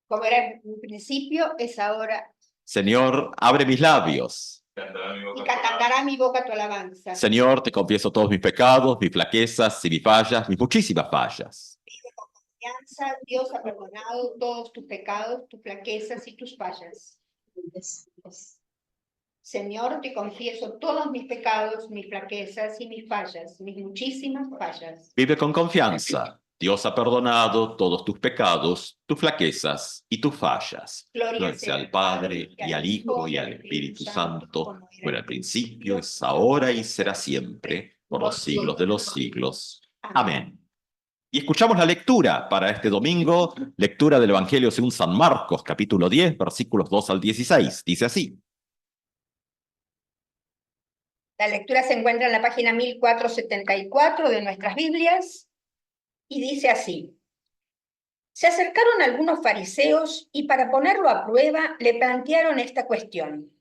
como era en un principio, es ahora, Señor, abre mis labios. y cantará mi boca tu alabanza. Señor, te confieso todos mis pecados, mis flaquezas y mis fallas, mis muchísimas fallas. Confianza, Dios ha perdonado todos tus pecados, tus flaquezas y tus fallas. Señor, te confieso todos mis pecados, mis flaquezas y mis fallas, mis muchísimas fallas. Vive con confianza. Dios ha perdonado todos tus pecados, tus flaquezas y tus fallas. Gloria sea al Padre, y al Hijo, y al Espíritu Santo, como era al principio, es ahora y será siempre, por los siglos de los siglos. Amén. Y escuchamos la lectura para este domingo, lectura del Evangelio según San Marcos, capítulo 10, versículos 2 al 16. Dice así. La lectura se encuentra en la página 1474 de nuestras Biblias y dice así. Se acercaron algunos fariseos y para ponerlo a prueba le plantearon esta cuestión.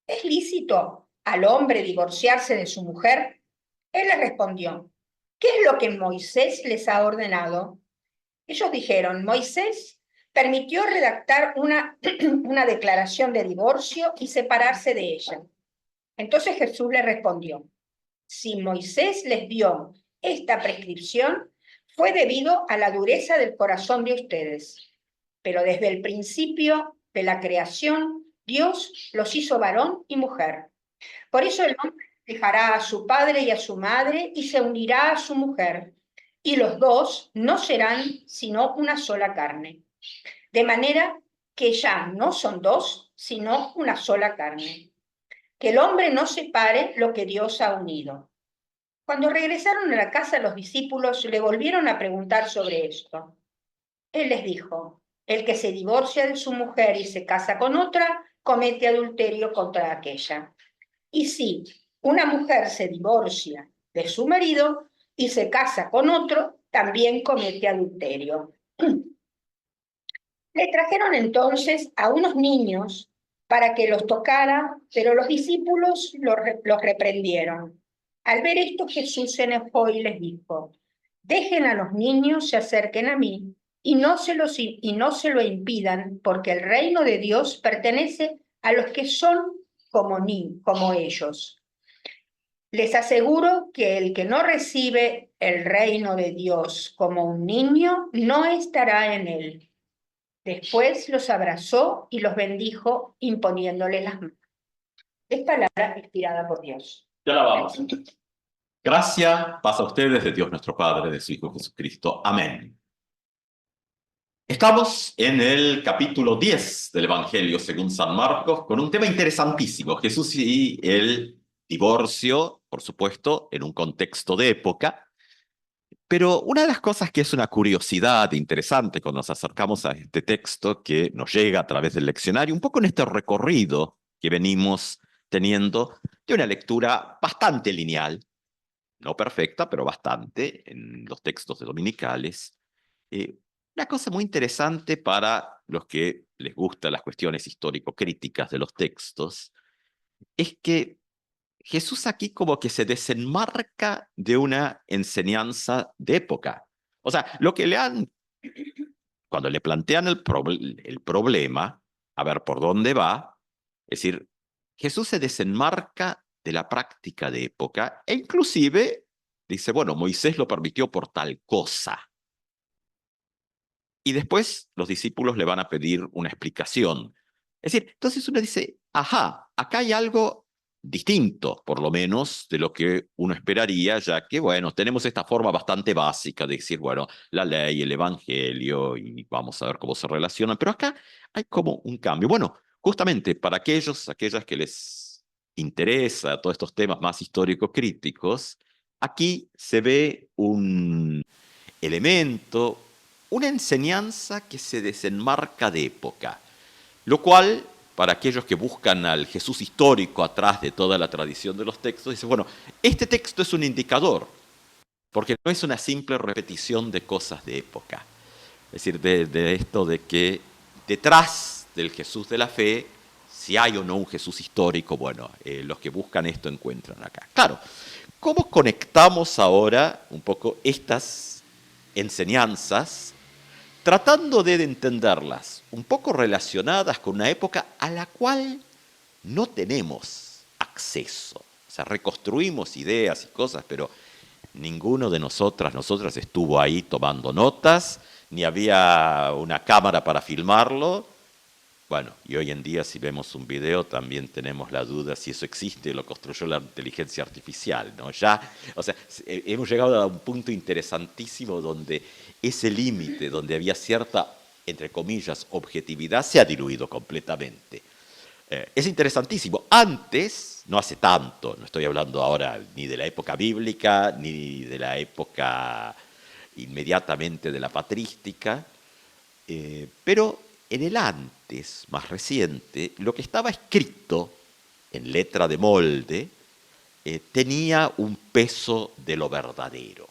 ¿Es lícito al hombre divorciarse de su mujer? Él le respondió, ¿qué es lo que Moisés les ha ordenado? Ellos dijeron, Moisés permitió redactar una declaración de divorcio y separarse de ella. Entonces Jesús le respondió, si Moisés les dio esta prescripción, fue debido a la dureza del corazón de ustedes. Pero desde el principio de la creación, Dios los hizo varón y mujer. Por eso el hombre dejará a su padre y a su madre y se unirá a su mujer, y los dos no serán sino una sola carne. De manera que ya no son dos, sino una sola carne. Que el hombre no separe lo que Dios ha unido. Cuando regresaron a la casa, los discípulos le volvieron a preguntar sobre esto. Él les dijo, el que se divorcia de su mujer y se casa con otra, comete adulterio contra aquella. Y si una mujer se divorcia de su marido y se casa con otro, también comete adulterio. Le trajeron entonces a unos niños para que los tocara, pero los discípulos los reprendieron. Al ver esto, Jesús se enojó y les dijo, dejen a los niños, se acerquen a mí y no se lo impidan, porque el reino de Dios pertenece a los que son como ellos. Les aseguro que el que no recibe el reino de Dios como un niño, no estará en él. Después los abrazó y los bendijo imponiéndoles las manos. Es palabra inspirada por Dios. Te alabamos. Gracia, paz a ustedes de Dios nuestro Padre, de su Hijo Jesucristo. Amén. Estamos en el capítulo 10 del Evangelio según San Marcos, con un tema interesantísimo, Jesús y el divorcio, por supuesto, en un contexto de época. Pero una de las cosas que es una curiosidad interesante cuando nos acercamos a este texto que nos llega a través del leccionario, un poco en este recorrido que venimos teniendo de una lectura bastante lineal, no perfecta, pero bastante, en los textos dominicales. Una cosa muy interesante para los que les gustan las cuestiones histórico-críticas de los textos es que Jesús aquí como que se desenmarca de una enseñanza de época. O sea, lo que cuando le plantean el problema, a ver por dónde va, es decir, Jesús se desenmarca de la práctica de época e inclusive dice, bueno, Moisés lo permitió por tal cosa. Y después los discípulos le van a pedir una explicación. Es decir, entonces uno dice, ajá, acá hay algo distinto, por lo menos, de lo que uno esperaría, ya que, bueno, tenemos esta forma bastante básica de decir, bueno, la ley, el evangelio, y vamos a ver cómo se relacionan, pero acá hay como un cambio. Bueno, justamente para aquellas que les interesa todos estos temas más histórico-críticos, aquí se ve un elemento, una enseñanza que se desenmarca de época, lo cual, para aquellos que buscan al Jesús histórico atrás de toda la tradición de los textos, dice, bueno, este texto es un indicador, porque no es una simple repetición de cosas de época. Es decir, de esto de que detrás del Jesús de la fe, si hay o no un Jesús histórico, bueno, los que buscan esto encuentran acá. Claro, ¿cómo conectamos ahora un poco estas enseñanzas tratando de entenderlas, un poco relacionadas con una época a la cual no tenemos acceso. O sea, reconstruimos ideas y cosas, pero ninguno de nosotras estuvo ahí tomando notas, ni había una cámara para filmarlo. Bueno, y hoy en día si vemos un video también tenemos la duda si eso existe, lo construyó la inteligencia artificial, ¿no? Ya, o sea, hemos llegado a un punto interesantísimo donde ese límite, donde había cierta, entre comillas, objetividad, se ha diluido completamente. Es interesantísimo. Antes, no hace tanto, no estoy hablando ahora ni de la época bíblica, ni de la época inmediatamente de la patrística, pero en el antes, más reciente, lo que estaba escrito en letra de molde tenía un peso de lo verdadero.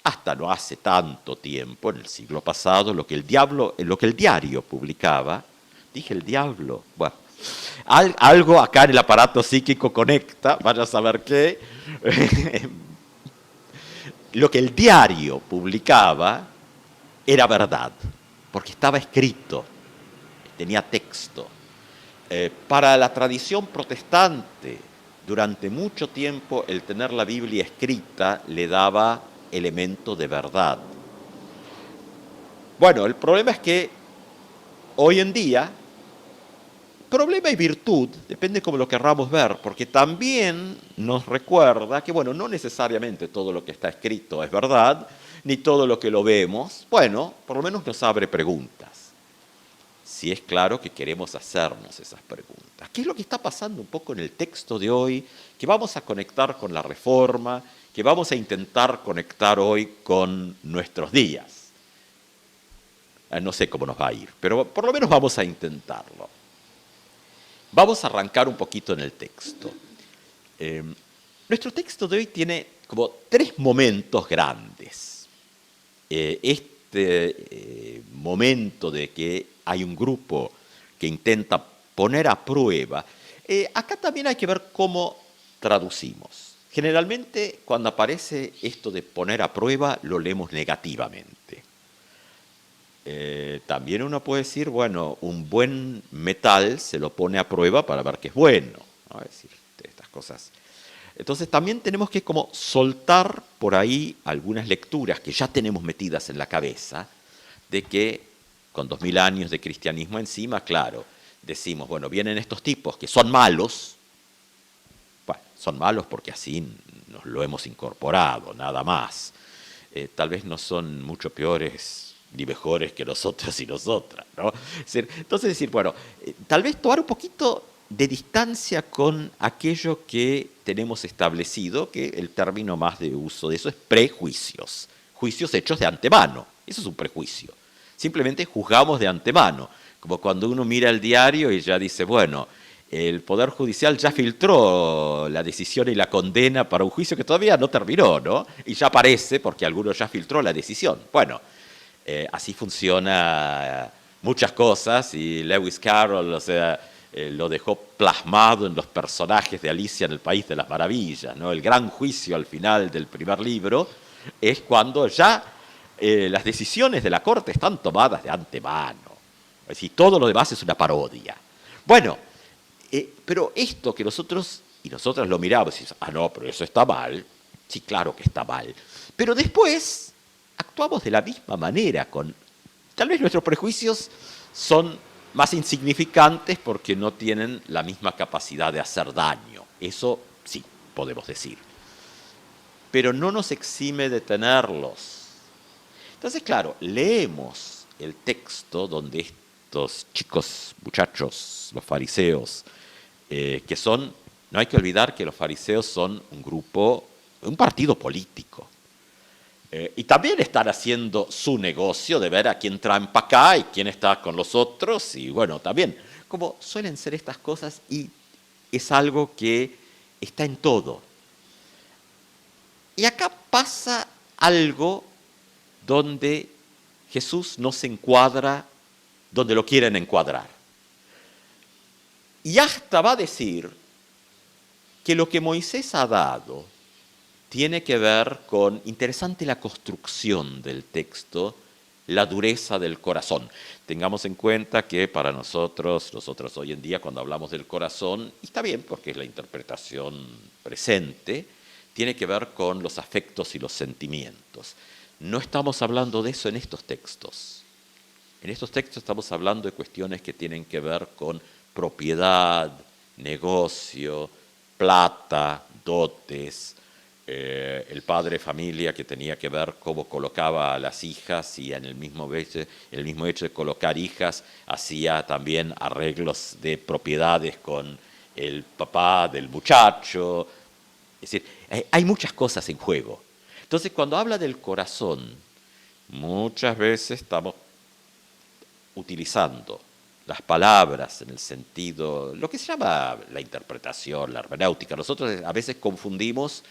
Hasta no hace tanto tiempo, en el siglo pasado, lo que el diario publicaba, dije el diablo, bueno, algo acá en el aparato psíquico conecta, vaya a saber qué, lo que el diario publicaba era verdad, porque estaba escrito, tenía texto. Para la tradición protestante, durante mucho tiempo el tener la Biblia escrita le daba elemento de verdad. Bueno, el problema es que hoy en día, problema y virtud, depende cómo lo querramos ver, porque también nos recuerda que, bueno, no necesariamente todo lo que está escrito es verdad, ni todo lo que lo vemos, bueno, por lo menos nos abre preguntas. Si es claro que queremos hacernos esas preguntas. ¿Qué es lo que está pasando un poco en el texto de hoy? Que vamos a conectar con la Reforma, que vamos a intentar conectar hoy con nuestros días. No sé cómo nos va a ir, pero por lo menos vamos a intentarlo. Vamos a arrancar un poquito en el texto. Nuestro texto de hoy tiene como tres momentos grandes. Momento de que hay un grupo que intenta poner a prueba. Acá también hay que ver cómo traducimos. Generalmente cuando aparece esto de poner a prueba lo leemos negativamente. También uno puede decir, bueno, un buen metal se lo pone a prueba para ver que es bueno, ¿no? Es decir, estas cosas. Entonces también tenemos que como soltar por ahí algunas lecturas que ya tenemos metidas en la cabeza, de que con 2000 años de cristianismo encima, claro, decimos, bueno, vienen estos tipos que son malos, bueno, son malos porque así nos lo hemos incorporado, nada más. Tal vez no son mucho peores ni mejores que nosotros y nosotras, ¿no? Entonces decir, bueno, tal vez tomar un poquito de distancia con aquello que tenemos establecido, que el término más de uso de eso es prejuicios, juicios hechos de antemano, eso es un prejuicio. Simplemente juzgamos de antemano, como cuando uno mira el diario y ya dice, bueno, el Poder Judicial ya filtró la decisión y la condena para un juicio que todavía no terminó, ¿no? Y ya aparece porque alguno ya filtró la decisión. Bueno, así funciona muchas cosas y Lewis Carroll, o sea, lo dejó plasmado en los personajes de Alicia en el País de las Maravillas, ¿no? El gran juicio al final del primer libro es cuando ya las decisiones de la Corte están tomadas de antemano. Es decir, todo lo demás es una parodia. Bueno, pero esto que nosotros y nosotras lo miramos y decimos, no, pero eso está mal. Sí, claro que está mal. Pero después actuamos de la misma manera. Tal vez nuestros prejuicios son más insignificantes porque no tienen la misma capacidad de hacer daño. Eso sí, podemos decir. Pero no nos exime de tenerlos. Entonces, claro, leemos el texto donde estos chicos, muchachos, los fariseos, que son, no hay que olvidar que los fariseos son un partido político. Y también están haciendo su negocio de ver a quién traen para acá y quién está con los otros. Y bueno, también, como suelen ser estas cosas, y es algo que está en todo. Y acá pasa algo donde Jesús no se encuadra donde lo quieren encuadrar. Y hasta va a decir que lo que Moisés ha dado tiene que ver con, interesante la construcción del texto, la dureza del corazón. Tengamos en cuenta que para nosotros hoy en día cuando hablamos del corazón, y está bien porque es la interpretación presente, tiene que ver con los afectos y los sentimientos. No estamos hablando de eso en estos textos. En estos textos estamos hablando de cuestiones que tienen que ver con propiedad, negocio, plata, dotes, el padre de familia que tenía que ver cómo colocaba a las hijas y en el mismo hecho de colocar hijas hacía también arreglos de propiedades con el papá del muchacho. Es decir, hay muchas cosas en juego. Entonces, cuando habla del corazón, muchas veces estamos utilizando las palabras en el sentido, lo que se llama la interpretación, la hermenéutica. Nosotros a veces confundimos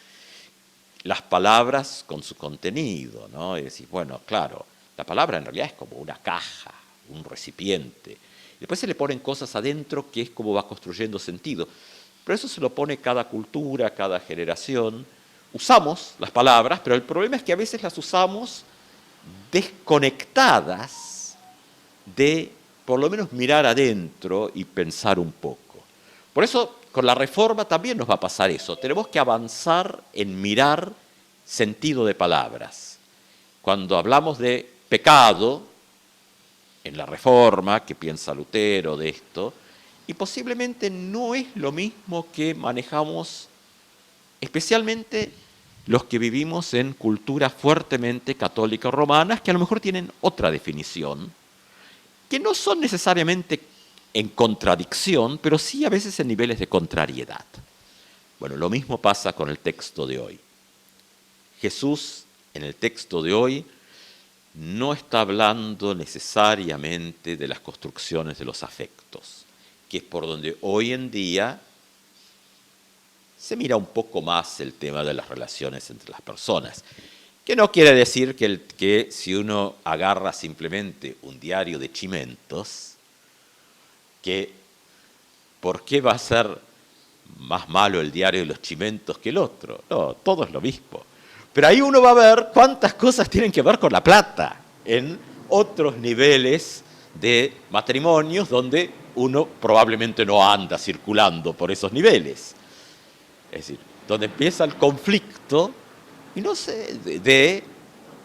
las palabras con su contenido, ¿no? Y decir, bueno, claro, la palabra en realidad es como una caja, un recipiente. Después se le ponen cosas adentro que es como va construyendo sentido. Pero eso se lo pone cada cultura, cada generación. Usamos las palabras, pero el problema es que a veces las usamos desconectadas de por lo menos mirar adentro y pensar un poco. Por eso con la Reforma también nos va a pasar eso. Tenemos que avanzar en mirar sentido de palabras. Cuando hablamos de pecado, en la Reforma, que piensa Lutero de esto, y posiblemente no es lo mismo que manejamos, especialmente los que vivimos en culturas fuertemente católicas romanas, que a lo mejor tienen otra definición, que no son necesariamente en contradicción, pero sí a veces en niveles de contrariedad. Bueno, lo mismo pasa con el texto de hoy. Jesús, en el texto de hoy, no está hablando necesariamente de las construcciones de los afectos, que es por donde hoy en día se mira un poco más el tema de las relaciones entre las personas. Que no quiere decir que si uno agarra simplemente un diario de chimentos, que ¿por qué va a ser más malo el diario de los chimentos que el otro? No, todo es lo mismo. Pero ahí uno va a ver cuántas cosas tienen que ver con la plata en otros niveles de matrimonios donde uno probablemente no anda circulando por esos niveles. Es decir, donde empieza el conflicto, y no sé, de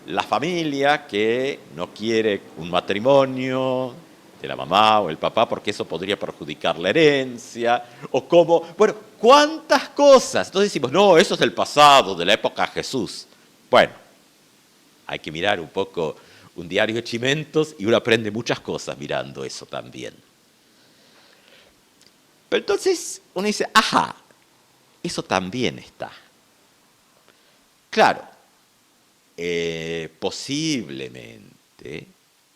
la familia que no quiere un matrimonio de la mamá o el papá porque eso podría perjudicar la herencia, o cómo, bueno, cuántas cosas. Entonces decimos, no, eso es del pasado, de la época de Jesús. Bueno, hay que mirar un poco un diario de chimentos y uno aprende muchas cosas mirando eso también. Pero entonces uno dice, ajá, eso también está. Claro, posiblemente,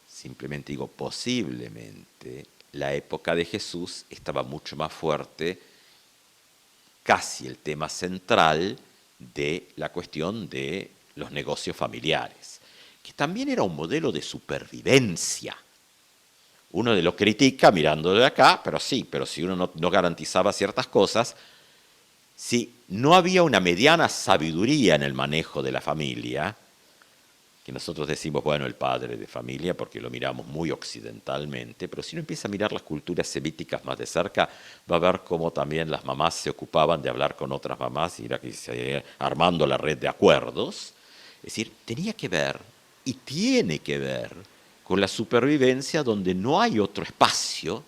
simplemente digo posiblemente, la época de Jesús estaba mucho más fuerte, casi el tema central de la cuestión de los negocios familiares, que también era un modelo de supervivencia. Uno lo critica mirándolo de acá, pero sí, pero si uno no garantizaba ciertas cosas, si no había una mediana sabiduría en el manejo de la familia, que nosotros decimos, bueno, el padre de familia, porque lo miramos muy occidentalmente, pero si uno empieza a mirar las culturas semíticas más de cerca, va a ver cómo también las mamás se ocupaban de hablar con otras mamás y era que se armando la red de acuerdos. Es decir, tenía que ver, y tiene que ver, con la supervivencia donde no hay otro espacio.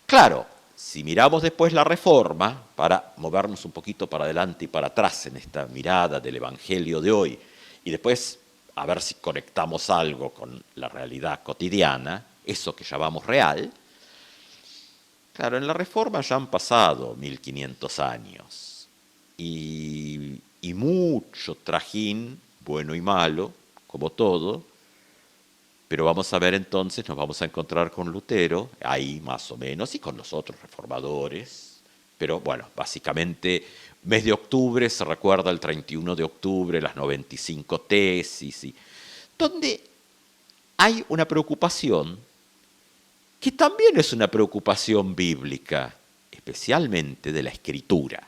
Claro, si miramos después la Reforma, para movernos un poquito para adelante y para atrás en esta mirada del Evangelio de hoy, y después a ver si conectamos algo con la realidad cotidiana, eso que llamamos real, claro, en la Reforma ya han pasado 1500 años, y mucho trajín, bueno y malo, como todo, pero vamos a ver entonces, nos vamos a encontrar con Lutero, ahí más o menos, y con los otros reformadores. Pero bueno, básicamente, mes de octubre, se recuerda el 31 de octubre, las 95 tesis, donde hay una preocupación que también es una preocupación bíblica, especialmente de la escritura,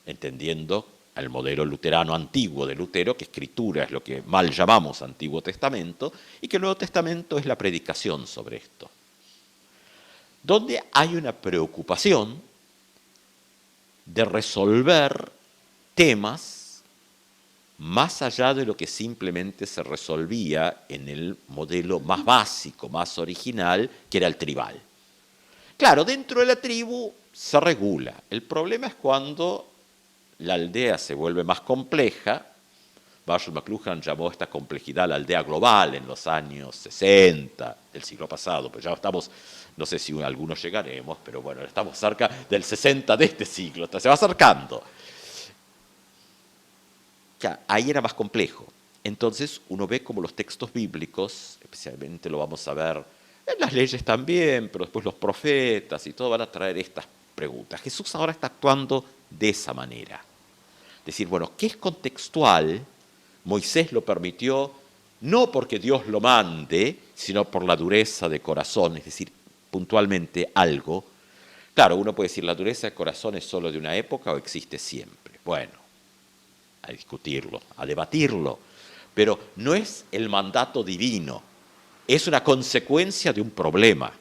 entendiendo al modelo luterano antiguo de Lutero, que escritura es lo que mal llamamos Antiguo Testamento, y que el Nuevo Testamento es la predicación sobre esto, donde hay una preocupación de resolver temas más allá de lo que simplemente se resolvía en el modelo más básico, más original, que era el tribal. Claro, dentro de la tribu se regula. El problema es cuando la aldea se vuelve más compleja. Marshall McLuhan llamó esta complejidad la aldea global en los años 60 del siglo pasado, pero ya estamos, no sé si algunos llegaremos, pero bueno, estamos cerca del 60 de este siglo, se va acercando. Ya, ahí era más complejo. Entonces uno ve como los textos bíblicos, especialmente lo vamos a ver en las leyes también, pero después los profetas y todo van a traer estas preguntas. Jesús ahora está actuando de esa manera. Decir, bueno, ¿qué es contextual? Moisés lo permitió no porque Dios lo mande, sino por la dureza de corazón, es decir, puntualmente algo. Claro, uno puede decir, ¿la dureza de corazón es solo de una época o existe siempre? Bueno, a discutirlo, a debatirlo, pero no es el mandato divino, es una consecuencia de un problema.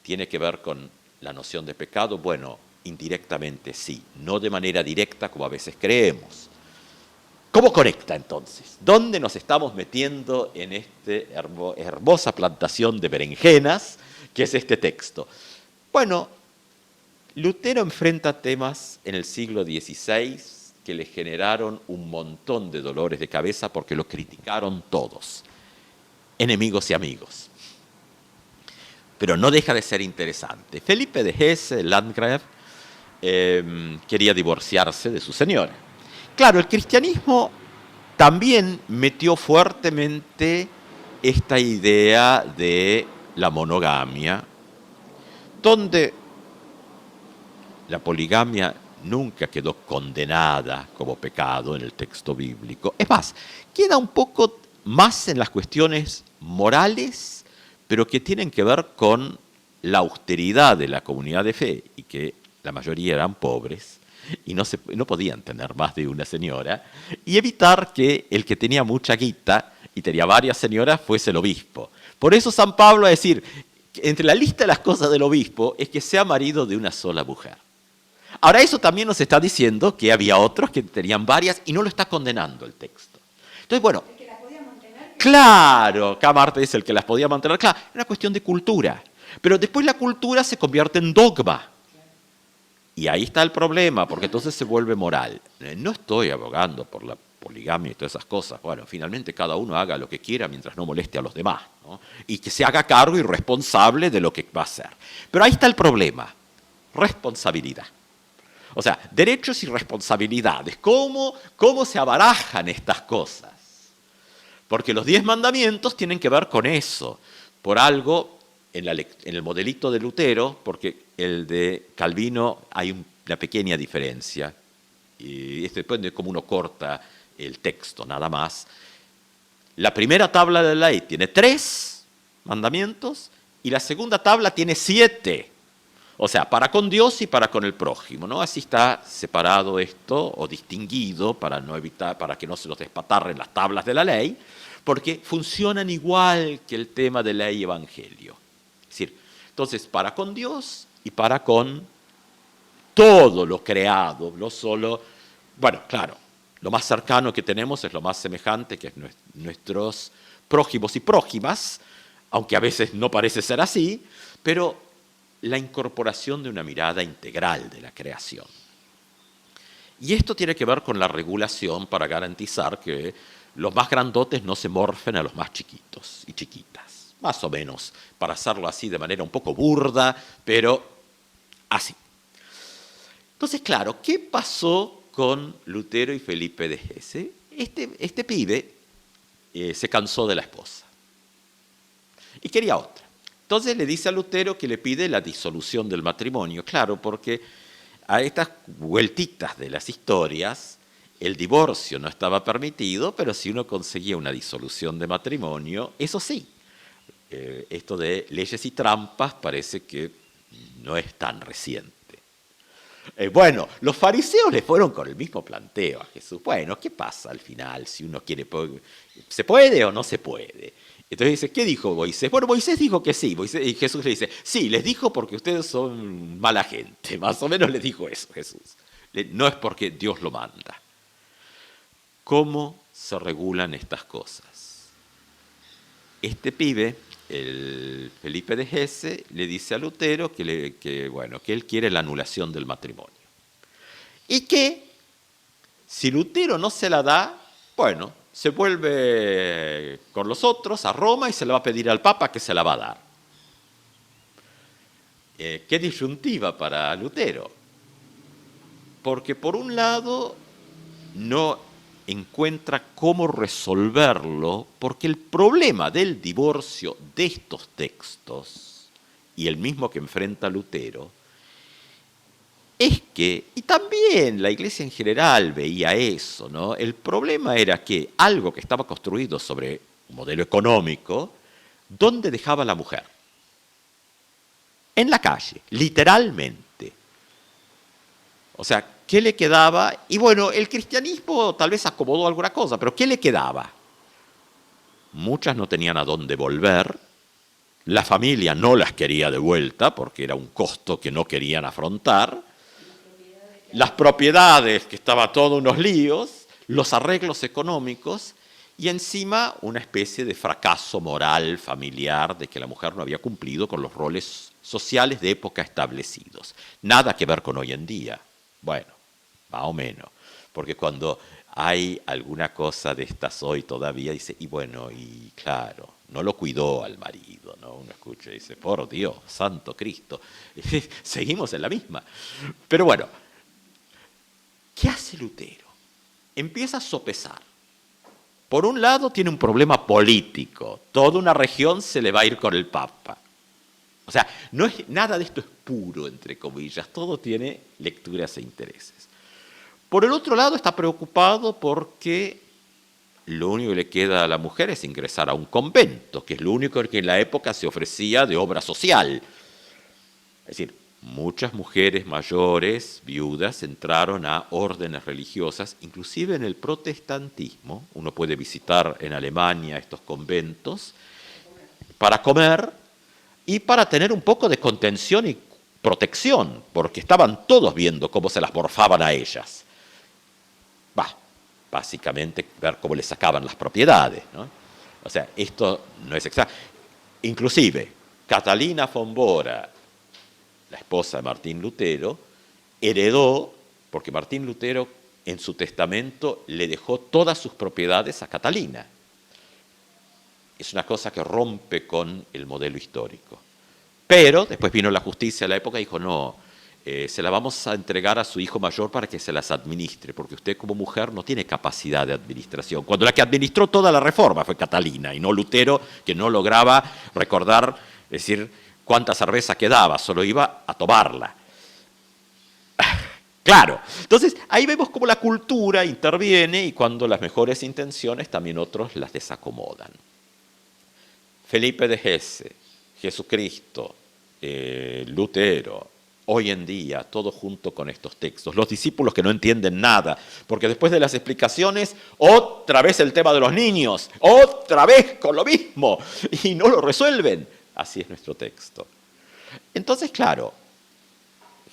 ¿Tiene que ver con la noción de pecado? Bueno, indirectamente sí, no de manera directa como a veces creemos. ¿Cómo conecta entonces? ¿Dónde nos estamos metiendo en esta hermosa plantación de berenjenas que es este texto? Bueno, Lutero enfrenta temas en el siglo XVI que le generaron un montón de dolores de cabeza porque lo criticaron todos, enemigos y amigos. Pero no deja de ser interesante. Felipe de Hesse, el Landgrave, quería divorciarse de su señora. Claro, el cristianismo también metió fuertemente esta idea de la monogamia, donde la poligamia nunca quedó condenada como pecado en el texto bíblico. Es más, queda un poco más en las cuestiones morales, pero que tienen que ver con la austeridad de la comunidad de fe, y que la mayoría eran pobres, y no podían tener más de una señora, y evitar que el que tenía mucha guita y tenía varias señoras fuese el obispo. Por eso San Pablo va a decir, entre la lista de las cosas del obispo es que sea marido de una sola mujer. Ahora eso también nos está diciendo que había otros que tenían varias y no lo está condenando el texto. Entonces, bueno, ¿el que las podía mantener? Claro, Camarte dice el que las podía mantener, claro, es una cuestión de cultura. Pero después la cultura se convierte en dogma. Y ahí está el problema, porque entonces se vuelve moral. No estoy abogando por la poligamia y todas esas cosas. Bueno, finalmente cada uno haga lo que quiera mientras no moleste a los demás, ¿no? Y que se haga cargo y responsable de lo que va a hacer. Pero ahí está el problema, responsabilidad. O sea, derechos y responsabilidades. ¿Cómo se abarajan estas cosas? Porque los 10 mandamientos tienen que ver con eso. Por algo, en el modelito de Lutero, porque el de Calvino hay una pequeña diferencia. Y esto depende de cómo uno corta el texto, nada más. La primera tabla de la ley tiene 3 mandamientos y la segunda tabla tiene 7. O sea, para con Dios y para con el prójimo, ¿no? Así está separado esto o distinguido para que no se los despatarren las tablas de la ley, porque funcionan igual que el tema de ley y evangelio. Es decir, entonces, para con Dios y para con todo lo creado, no solo, bueno, claro, lo más cercano que tenemos es lo más semejante, que es nuestros prójimos y prójimas, aunque a veces no parece ser así, pero la incorporación de una mirada integral de la creación. Y esto tiene que ver con la regulación para garantizar que los más grandotes no se morfen a los más chiquitos y chiquitas. Más o menos, para hacerlo así de manera un poco burda, pero así. Entonces, claro, ¿qué pasó con Lutero y Felipe de Hesse? Este pibe se cansó de la esposa y quería otra. Entonces le dice a Lutero que le pide la disolución del matrimonio. Claro, porque a estas vueltitas de las historias, el divorcio no estaba permitido, pero si uno conseguía una disolución de matrimonio, eso sí. Esto de leyes y trampas parece que no es tan reciente. Bueno, los fariseos le fueron con el mismo planteo a Jesús. Bueno, ¿qué pasa al final si uno quiere? ¿Se puede o no se puede? Entonces dice, ¿qué dijo Moisés? Bueno, Moisés dijo que sí. Y Jesús le dice, sí, les dijo porque ustedes son mala gente. Más o menos les dijo eso Jesús. No es porque Dios lo manda. ¿Cómo se regulan estas cosas? Este pibe, el Felipe de Hesse, le dice a Lutero que él quiere la anulación del matrimonio. Y que si Lutero no se la da, bueno, se vuelve con los otros a Roma y se le va a pedir al Papa que se la va a dar. Qué disyuntiva para Lutero. Porque por un lado no encuentra cómo resolverlo, porque el problema del divorcio de estos textos, y el mismo que enfrenta Lutero, es que, y también la Iglesia en general veía eso, ¿no? El problema era que algo que estaba construido sobre un modelo económico, ¿dónde dejaba a la mujer? En la calle, literalmente. O sea, ¿qué le quedaba? Y bueno, el cristianismo tal vez acomodó alguna cosa, pero ¿qué le quedaba? Muchas no tenían a dónde volver, la familia no las quería de vuelta porque era un costo que no querían afrontar, las propiedades, que estaba todo unos líos, los arreglos económicos y encima una especie de fracaso moral, familiar, de que la mujer no había cumplido con los roles sociales de época establecidos. Nada que ver con hoy en día. Bueno, más o menos, porque cuando hay alguna cosa de estas hoy todavía dice, y bueno, y claro, no lo cuidó al marido, ¿no? Uno escucha y dice, por Dios, santo Cristo, seguimos en la misma. Pero bueno, ¿qué hace Lutero? Empieza a sopesar. Por un lado tiene un problema político, toda una región se le va a ir con el Papa. O sea, nada de esto es puro, entre comillas, todo tiene lecturas e intereses. Por el otro lado está preocupado porque lo único que le queda a la mujer es ingresar a un convento, que es lo único que en la época se ofrecía de obra social. Es decir, muchas mujeres mayores, viudas, entraron a órdenes religiosas, inclusive en el protestantismo. Uno puede visitar en Alemania estos conventos para comer y para tener un poco de contención y protección, porque estaban todos viendo cómo se las morfaban a ellas. Básicamente ver cómo le sacaban las propiedades, ¿no? O sea, esto no es exacto. Inclusive, Catalina von Bora, la esposa de Martín Lutero, heredó, porque Martín Lutero en su testamento le dejó todas sus propiedades a Catalina. Es una cosa que rompe con el modelo histórico. Pero después vino la justicia de la época y dijo, no, se la vamos a entregar a su hijo mayor para que se las administre, porque usted como mujer no tiene capacidad de administración. Cuando la que administró toda la reforma fue Catalina, y no Lutero, que no lograba recordar, es decir, cuánta cerveza quedaba, solo iba a tomarla. Claro, entonces ahí vemos cómo la cultura interviene y cuando las mejores intenciones también otros las desacomodan. Felipe de Hesse, Jesucristo, Lutero, hoy en día, todo junto con estos textos. Los discípulos que no entienden nada, porque después de las explicaciones, otra vez el tema de los niños, otra vez con lo mismo, y no lo resuelven. Así es nuestro texto. Entonces, claro,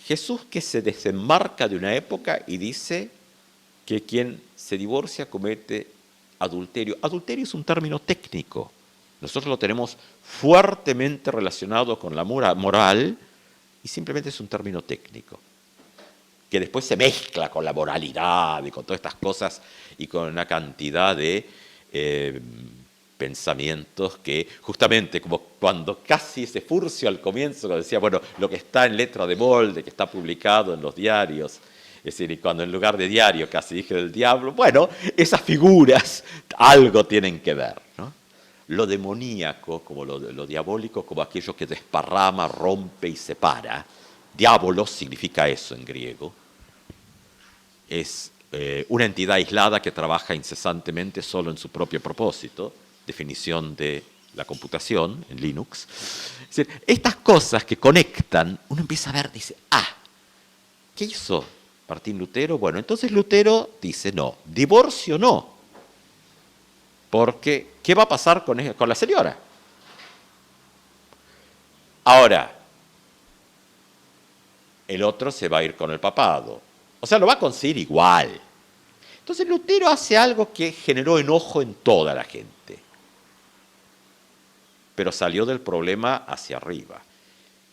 Jesús que se desenmarca de una época y dice que quien se divorcia comete adulterio. Adulterio es un término técnico. Nosotros lo tenemos fuertemente relacionado con la moral y simplemente es un término técnico, que después se mezcla con la moralidad y con todas estas cosas y con una cantidad de pensamientos que justamente como cuando casi ese furcio al comienzo, cuando decía, bueno, lo que está en letra de molde, que está publicado en los diarios, es decir, y cuando en lugar de diario casi dije del diablo, bueno, esas figuras algo tienen que ver, ¿no? Lo demoníaco, como lo diabólico, como aquello que desparrama, rompe y separa. Diabolos significa eso en griego. Es una entidad aislada que trabaja incesantemente solo en su propio propósito, definición de la computación en Linux. Es decir, estas cosas que conectan, uno empieza a ver, dice, ¿Qué hizo Martín Lutero? Bueno, entonces Lutero dice no, divorcio no, porque ¿qué va a pasar con la señora? Ahora, el otro se va a ir con el papado, o sea, lo va a conseguir igual. Entonces Lutero hace algo que generó enojo en toda la gente, pero salió del problema hacia arriba.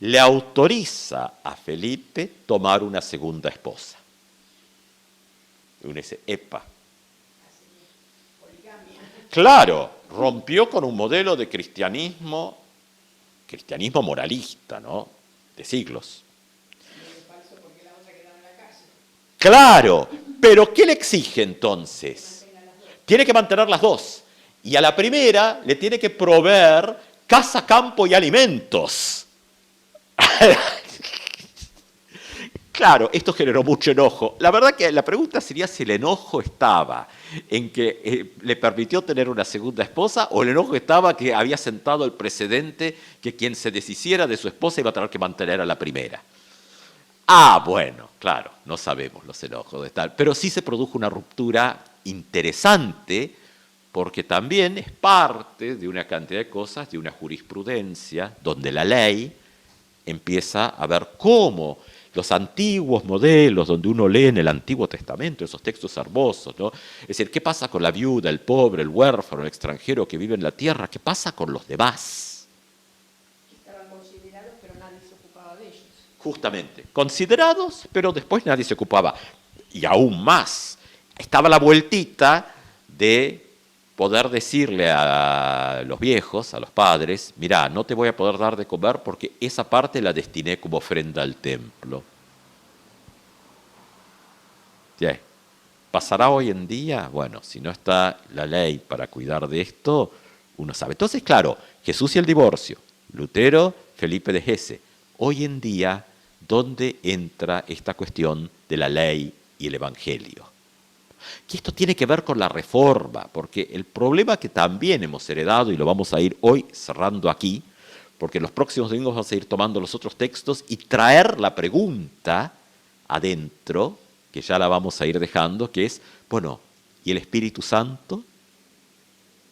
Le autoriza a Felipe tomar una segunda esposa. Y uno dice, epa. Claro, rompió con un modelo de cristianismo moralista, ¿no? De siglos. Claro, pero ¿qué le exige entonces? Tiene que mantener las dos. Y a la primera le tiene que proveer casa, campo y alimentos. Claro, esto generó mucho enojo. La verdad que la pregunta sería si el enojo estaba en que le permitió tener una segunda esposa o el enojo estaba que había sentado el precedente que quien se deshiciera de su esposa iba a tener que mantener a la primera. Ah, bueno, claro, no sabemos los enojos de tal, pero sí se produjo una ruptura interesante porque también es parte de una cantidad de cosas, de una jurisprudencia donde la ley empieza a ver cómo los antiguos modelos donde uno lee en el Antiguo Testamento, esos textos hermosos, ¿no? Es decir, ¿qué pasa con la viuda, el pobre, el huérfano, el extranjero que vive en la tierra? ¿Qué pasa con los demás? Estaban considerados, pero nadie se ocupaba de ellos. Justamente, considerados, pero después nadie se ocupaba. Y aún más, estaba la vueltita de poder decirle a los viejos, a los padres, mirá, no te voy a poder dar de comer porque esa parte la destiné como ofrenda al templo. ¿Sí? ¿Pasará hoy en día? Bueno, si no está la ley para cuidar de esto, uno sabe. Entonces, claro, Jesús y el divorcio, Lutero, Felipe de Hesse. Hoy en día, ¿dónde entra esta cuestión de la ley y el evangelio? Que esto tiene que ver con la reforma, porque el problema que también hemos heredado, y lo vamos a ir hoy cerrando aquí, porque en los próximos domingos vamos a ir tomando los otros textos y traer la pregunta adentro, que ya la vamos a ir dejando, que es, bueno, ¿y el Espíritu Santo?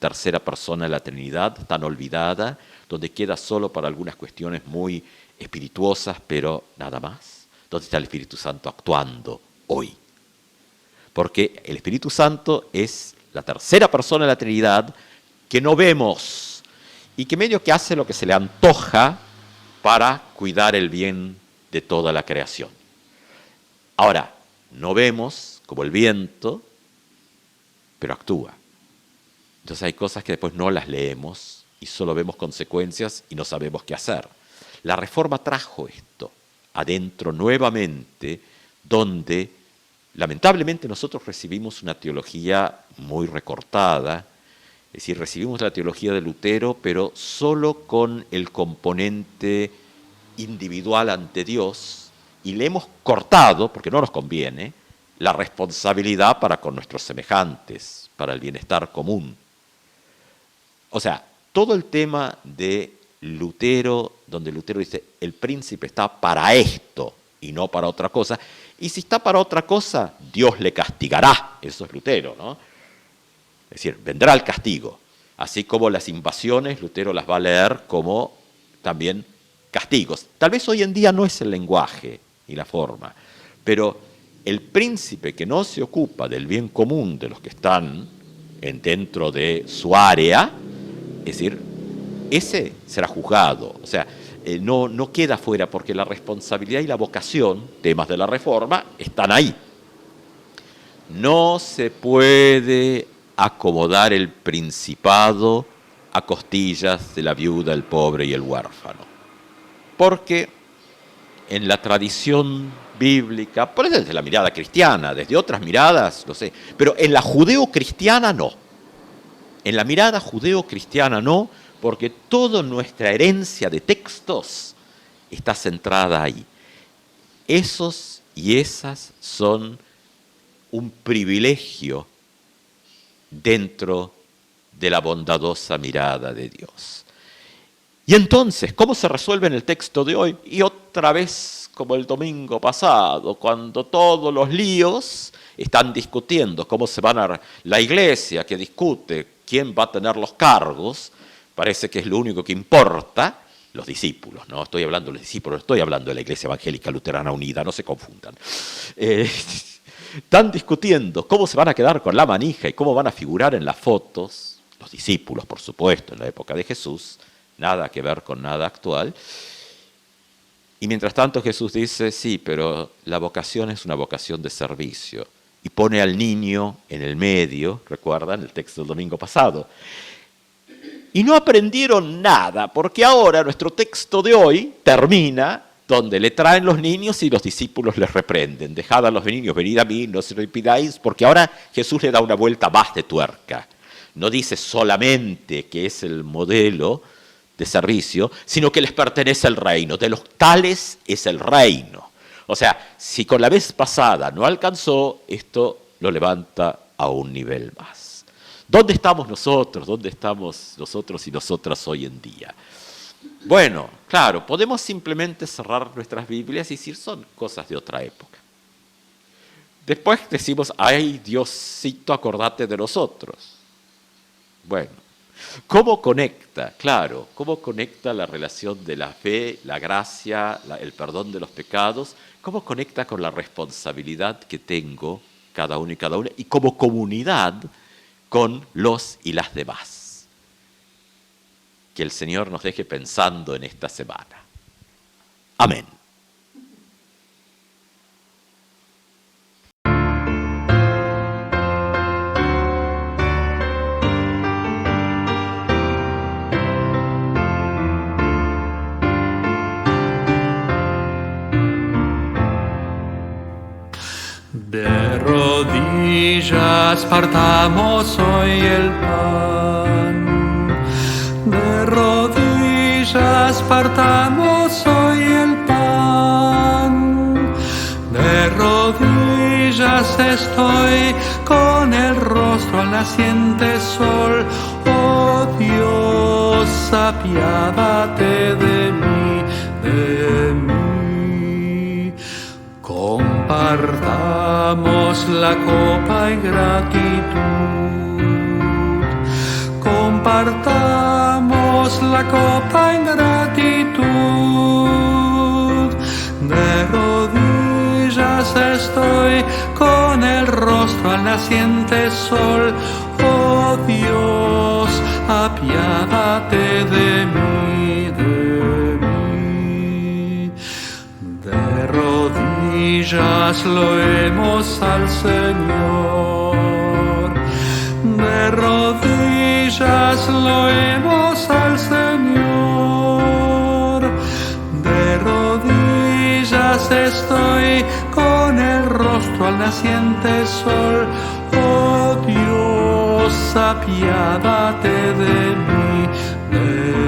Tercera persona de la Trinidad, tan olvidada, donde queda solo para algunas cuestiones muy espirituosas, pero nada más. ¿Dónde está el Espíritu Santo actuando hoy? Porque el Espíritu Santo es la tercera persona de la Trinidad que no vemos y que medio que hace lo que se le antoja para cuidar el bien de toda la creación. Ahora, no vemos como el viento, pero actúa. Entonces hay cosas que después no las leemos y solo vemos consecuencias y no sabemos qué hacer. La Reforma trajo esto adentro nuevamente, donde lamentablemente nosotros recibimos una teología muy recortada, es decir, recibimos la teología de Lutero, pero solo con el componente individual ante Dios, y le hemos cortado, porque no nos conviene, la responsabilidad para con nuestros semejantes, para el bienestar común. O sea, todo el tema de Lutero, donde Lutero dice, el príncipe está para esto y no para otra cosa, y si está para otra cosa, Dios le castigará. Eso es Lutero, ¿no? Es decir, vendrá el castigo. Así como las invasiones, Lutero las va a leer como también castigos. Tal vez hoy en día no es el lenguaje y la forma, pero el príncipe que no se ocupa del bien común de los que están dentro de su área, es decir, ese será juzgado. O sea, no queda fuera porque la responsabilidad y la vocación, temas de la Reforma, están ahí. No se puede acomodar el principado a costillas de la viuda, el pobre y el huérfano. Porque en la tradición bíblica, por eso desde la mirada cristiana, desde otras miradas, no sé, pero en la judeo-cristiana no. En la mirada judeo-cristiana no, porque toda nuestra herencia de textos está centrada ahí. Esos y esas son un privilegio dentro de la bondadosa mirada de Dios. Y entonces, ¿cómo se resuelve en el texto de hoy? Y otra vez como el domingo pasado, cuando todos los líos están discutiendo cómo se van a... La iglesia que discute quién va a tener los cargos, parece que es lo único que importa, los discípulos, no estoy hablando de los discípulos, estoy hablando de la Iglesia Evangélica Luterana Unida, no se confundan. Están discutiendo cómo se van a quedar con la manija y cómo van a figurar en las fotos, los discípulos, por supuesto, en la época de Jesús, nada que ver con nada actual. Y mientras tanto Jesús dice, sí, pero la vocación es una vocación de servicio. Y pone al niño en el medio, recuerdan el texto del domingo pasado. Y no aprendieron nada, porque ahora nuestro texto de hoy termina donde le traen los niños y los discípulos les reprenden. Dejad a los niños, venid a mí, no se lo impidáis, porque ahora Jesús le da una vuelta más de tuerca. No dice solamente que es el modelo de servicio, sino que les pertenece el reino. De los tales es el reino. O sea, si con la vez pasada no alcanzó, esto lo levanta a un nivel más. ¿Dónde estamos nosotros? ¿Dónde estamos nosotros y nosotras hoy en día? Bueno, claro, podemos simplemente cerrar nuestras Biblias y decir son cosas de otra época. Después decimos, ay, Diosito, acordate de nosotros. Bueno, ¿cómo conecta? Claro, ¿cómo conecta la relación de la fe, la gracia, el perdón de los pecados? ¿Cómo conecta con la responsabilidad que tengo cada uno y cada una? Y como comunidad con los y las demás. Que el Señor nos deje pensando en esta semana. Amén. De rodillas partamos hoy el pan. De rodillas partamos hoy el pan. De rodillas estoy con el rostro al naciente sol. Oh Dios, apiádate de mí, de mí. Compartamos la copa en gratitud. Compartamos la copa en gratitud. De rodillas estoy con el rostro al naciente sol. Oh Dios, apiádate de mí, de mí. De rodillas lo hemos al Señor. De rodillas lo hemos al Señor. De rodillas estoy con el rostro al naciente sol. Oh Dios, apiádate de mí, de